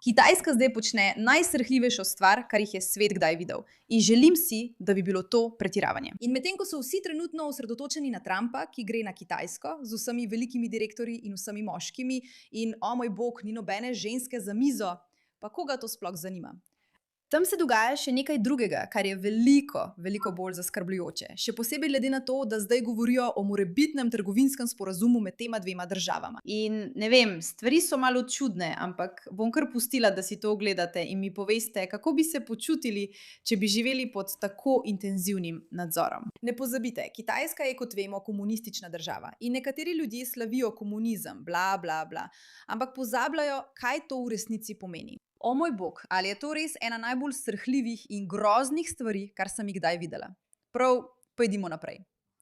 Kitajska zdaj počne najsrhljivejšo stvar, kar jih je svet kdaj videl. In želim si, da bi bilo to pretiravanje. In medtem ko so vsi trenutno osredotočeni na Trumpa, ki gre na Kitajsko z vsemi velikimi direktorji in vsemi moškimi in o moj bog, ni nobene ženske za mizo, pa koga to sploh zanima? Tam se dogaja še nekaj drugega, kar je veliko bolj zaskrbljujoče. Še posebej glede na to, da zdaj govorijo o morebitnem trgovinskem sporazumu med tema dvema državama. In ne vem, stvari so malo čudne, ampak bom kar pustila, da si to ogledate in mi poveste, kako bi se počutili, če bi živeli pod tako intenzivnim nadzorom. Ne pozabite, Kitajska je, kot vemo, komunistična država in nekateri ljudje slavijo komunizem, bla, bla, bla, ampak pozabljajo, kaj to v resnici pomeni. O moj bog, ali je to res ena najbolj srhljivih in groznih stvari, kar sem jih kdaj videla? Prav, pojdimo naprej.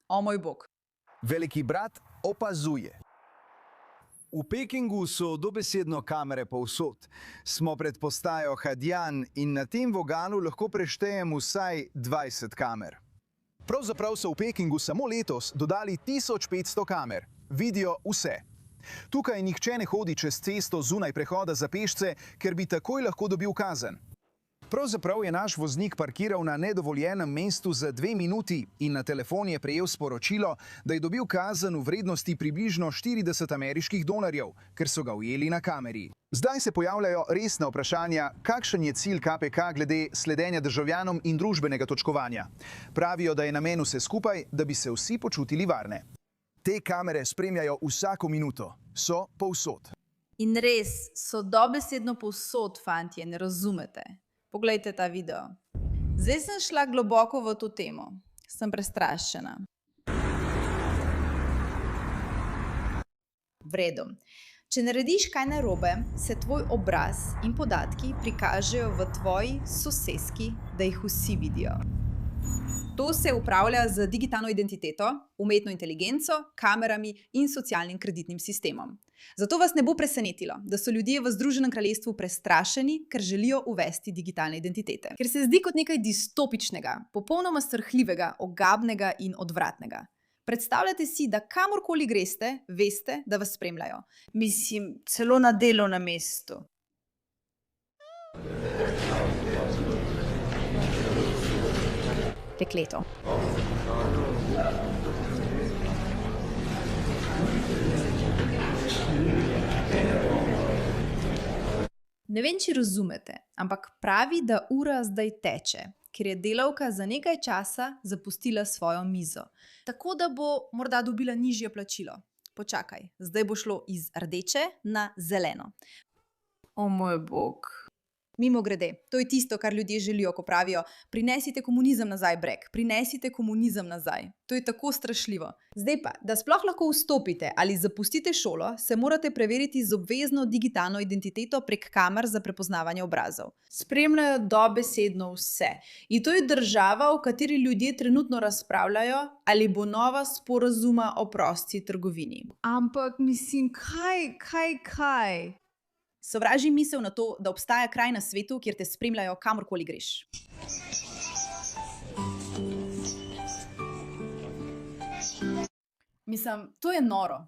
O moj bog. Veliki brat opazuje. V Pekingu so dobesedno kamere povsod. Smo pred postajo Hadian in na tem vogalu lahko preštejem vsaj 20 kamer. Pravzaprav so v Pekingu samo letos dodali 1500 kamer. Vidijo vse. Tukaj nihče ne hodi čez cesto zunaj prehoda za pešce, ker bi takoj lahko dobil kazen. Pravzaprav je naš voznik parkiral na nedovoljenem mestu za 2 minuti in na telefon je prejel sporočilo, da je dobil kazen v vrednosti približno 40 ameriških dolarjev, ker so ga ujeli na kameri. Zdaj se pojavljajo resna vprašanja, kakšen je cilj KPK glede sledenja državljanom in družbenega točkovanja. Pravijo, da je namen vse skupaj, da bi se vsi počutili varne. Te kamere spremljajo vsako minuto, so povsod. In res, so dobesedno povsod, fantje, ne razumete. Poglejte ta video. Zdaj sem šla globoko v to temo. Sem prestrašena. V redu. Če narediš kaj narobe, se tvoj obraz in podatki prikažejo v tvoji soseski, da jih vsi vidijo. To se upravlja z digitalno identiteto, umetno inteligenco, kamerami in socialnim kreditnim sistemom. Zato vas ne bo presenetilo, da so ljudje v Združenem kraljestvu prestrašeni, ker želijo uvesti digitalne identitete. Ker se zdi kot nekaj distopičnega, popolnoma srhljivega, ogabnega in odvratnega. Predstavljate si, da kamorkoli greste, veste, da vas spremljajo. Mislim, celo na delovnem mestu. Dekleto. Ne vem, če razumete, ampak pravi, da ura zdaj teče, ker je delavka za nekaj časa zapustila svojo mizo. Tako da bo morda dobila nižje plačilo. Počakaj, zdaj bo šlo iz rdeče na zeleno. O moj bog. Mimogrede, to je tisto, kar ljudje želijo, ko pravijo, prinesite komunizem nazaj, Brek, prinesite komunizem nazaj. To je tako strašljivo. Zdaj pa, da sploh lahko vstopite ali zapustite šolo, se morate preveriti z obvezno digitalno identiteto prek kamer za prepoznavanje obrazov. Spremljajo dobesedno vse. In to je država, v kateri ljudje trenutno razpravljajo, ali bo nova sporazuma o prosti trgovini. Ampak mislim, kaj? Sovražim misel na to, da obstaja kraj na svetu, kjer te spremljajo kamorkoli greš. Mislim, to je noro.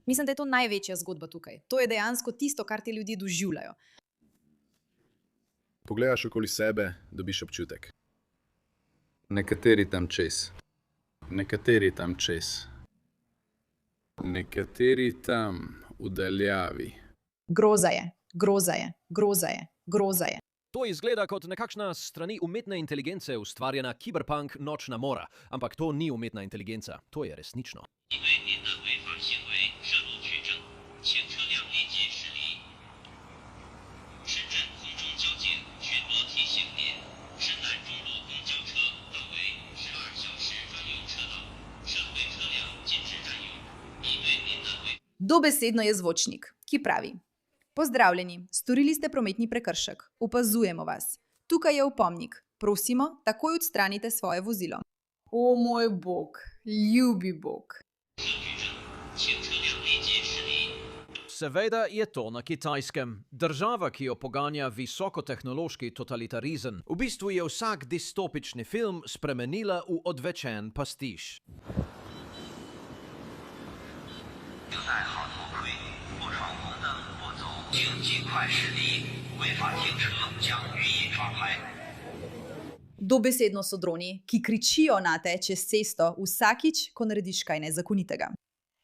Mislim, da je to največja zgodba tukaj. To je dejansko tisto, kar te ljudje doživljajo. Pogledaš okoli sebe, dobiš občutek. Nekateri tam čez. Nekateri tam v daljavi. Groza je. To izgleda kot nekakšna strani umetne inteligence ustvarjena kiberpunk nočna mora, ampak to ni umetna inteligenca, to je resnično. Dobesedno je zvočnik, ki pravi: Pozdravljeni, storili ste prometni prekršek. Opazujemo vas. Tukaj je opomnik. Prosimo, takoj odstranite svoje vozilo. O moj bog, ljubi bog. Seveda je to na Kitajskem. Država, ki jo poganja visokotehnološki totalitarizem. V bistvu je vsak distopični film spremenila v odvečen pastiš. 经济快驶离违法停车将予以抓拍。 Dobesedno so droni, ki kričijo nate čez cesto vsakič, ko narediš kaj nezakonitega.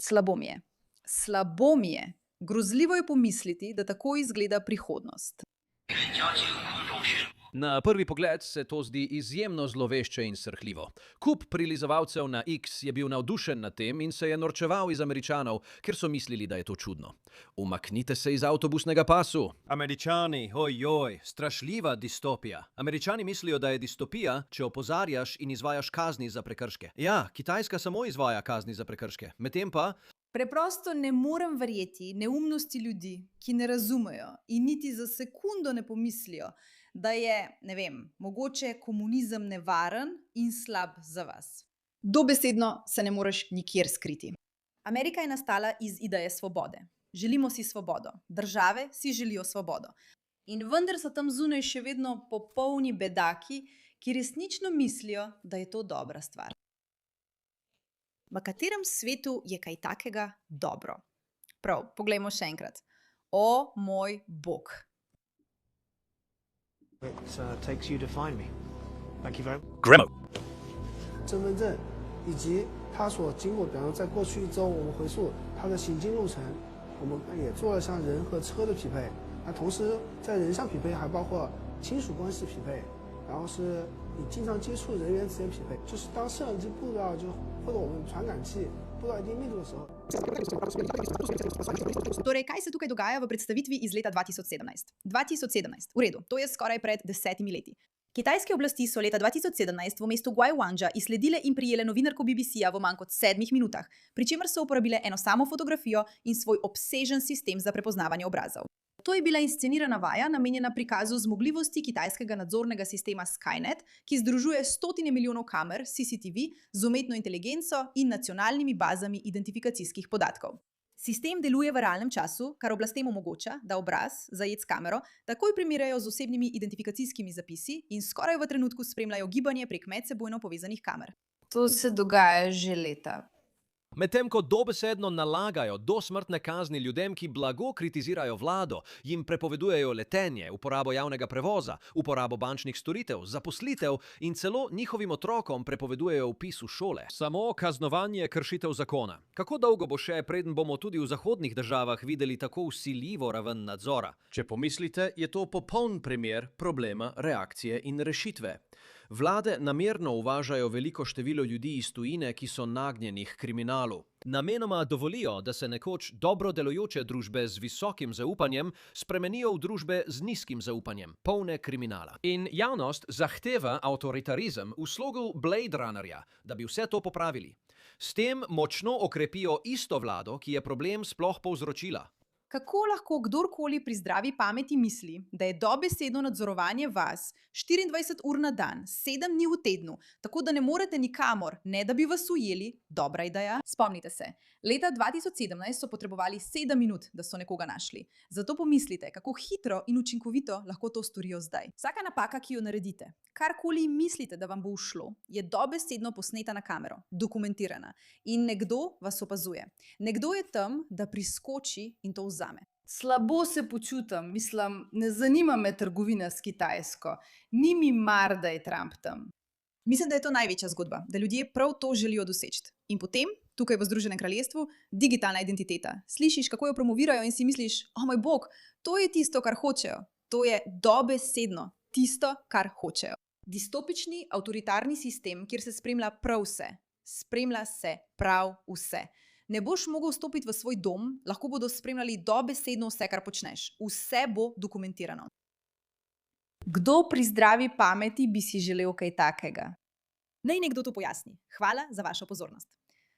Slabo mi je. Slabo mi je. Grozljivo je pomisliti, da tako izgleda prihodnost. 人交警空中巡逻。 Na prvi pogled se to zdi izjemno zlovešče in srhljivo. Kup prilizovalcev na X je bil navdušen nad tem in se je norčeval iz Američanov, ker so mislili, da je to čudno. Umaknite se iz avtobusnega pasu. Američani, ojoj, strašljiva distopija. Američani mislijo, da je distopija, če opozarjaš in izvajaš kazni za prekrške. Ja, Kitajska samo izvaja kazni za prekrške. Medtem pa Preprosto ne morem verjeti neumnosti ljudi, ki ne razumejo in niti za sekundo ne pomislijo, da je, ne vem, mogoče komunizem nevaren in slab za vas. Dobesedno se ne moreš nikjer skriti. Amerika je nastala iz ideje svobode. Želimo si svobodo. Države si želijo svobodo. In vendar so tam zunaj še vedno popolni bedaki, ki resnično mislijo, da je to dobra stvar. V katerem svetu je kaj takega dobro? Prav, poglejmo še enkrat. O moj bog. It takes you to find me. Thank you very much. Gremo. 身份证以及他所经过，比方说在过去1周，我们回溯他的行经路程，我们也做了像人和车的匹配。那同时在人上匹配，还包括亲属关系匹配，然后是你经常接触人员之间匹配。就是当摄像机布到或者我们传感器布到一定密度的时候。 Torej, kaj se tukaj dogaja v predstavitvi iz leta 2017? 2017, v redu, to je skoraj pred 10 leti. Kitajske oblasti so leta 2017 v mestu Guaywanja izsledile in prijele novinarko BBC-ja v manj kot 7 minutah, pri čemer so uporabile eno samo fotografijo in svoj obsežen sistem za prepoznavanje obrazov. To je bila inscenirana vaja, namenjena prikazu zmogljivosti kitajskega nadzornega sistema Skynet, ki združuje stotine milijonov kamer CCTV z umetno inteligenco in nacionalnimi bazami identifikacijskih podatkov. Sistem deluje v realnem času, kar oblastem omogoča, da obraz, zajet s kamero, takoj primerjajo z osebnimi identifikacijskimi zapisi in skoraj v trenutku spremljajo gibanje prek medsebojno povezanih kamer. To se dogaja že leta. Medtem ko dobesedno nalagajo dosmrtne kazni ljudem, ki blago kritizirajo vlado, jim prepovedujejo letenje, uporabo javnega prevoza, uporabo bančnih storitev, zaposlitev in celo njihovim otrokom prepovedujejo vpis v šole. Samo kaznovanje kršitev zakona. Kako dolgo bo še, preden bomo tudi v zahodnih državah videli tako vsiljivo raven nadzora? Če pomislite, je to popoln primer problema reakcije in rešitve. Vlade namerno uvažajo veliko število ljudi iz tujine, ki so nagnjeni k kriminalu. Namenoma dovolijo, da se nekoč dobro delujoče družbe z visokim zaupanjem spremenijo v družbe z nizkim zaupanjem, polne kriminala. In javnost zahteva avtoritarizem v slogu Blade Runnerja, da bi vse to popravili. S tem močno okrepijo isto vlado, ki je problem sploh povzročila. Kako lahko kdorkoli pri zdravi pameti misli, da je dobesedno nadzorovanje vas 24 ur na dan, 7 dni v tednu, tako da ne morete nikamor, ne da bi vas ujeli, dobra ideja? Spomnite se, leta 2017 so potrebovali 7 minut, da so nekoga našli. Zato pomislite, kako hitro in učinkovito lahko to storijo zdaj. Vsaka napaka, ki jo naredite, karkoli mislite, da vam bo ušlo, je dobesedno posneta na kamero, dokumentirana. In nekdo vas opazuje. Nekdo je tam, da priskoči in to vzame. Slabo se počutim, mislim, ne zanima me trgovina s Kitajsko. Ni mi mar, da je Trump tam. Mislim, da je to največja zgodba, da ljudje prav to želijo doseči. In potem, tukaj v Združenem kraljestvu, digitalna identiteta. Slišiš, kako jo promovirajo in si misliš, o moj bog, to je tisto, kar hočejo. To je dobesedno tisto, kar hočejo. Distopični, avtoritarni sistem, kjer se spremlja prav vse. Spremlja se prav vse. Ne boš mogel vstopiti v svoj dom, lahko bodo spremljali dobesedno vse, kar počneš. Vse bo dokumentirano. Kdo pri zdravi pameti bi si želel kaj takega? Naj nekdo to pojasni. Hvala za vašo pozornost.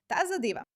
Ta zadeva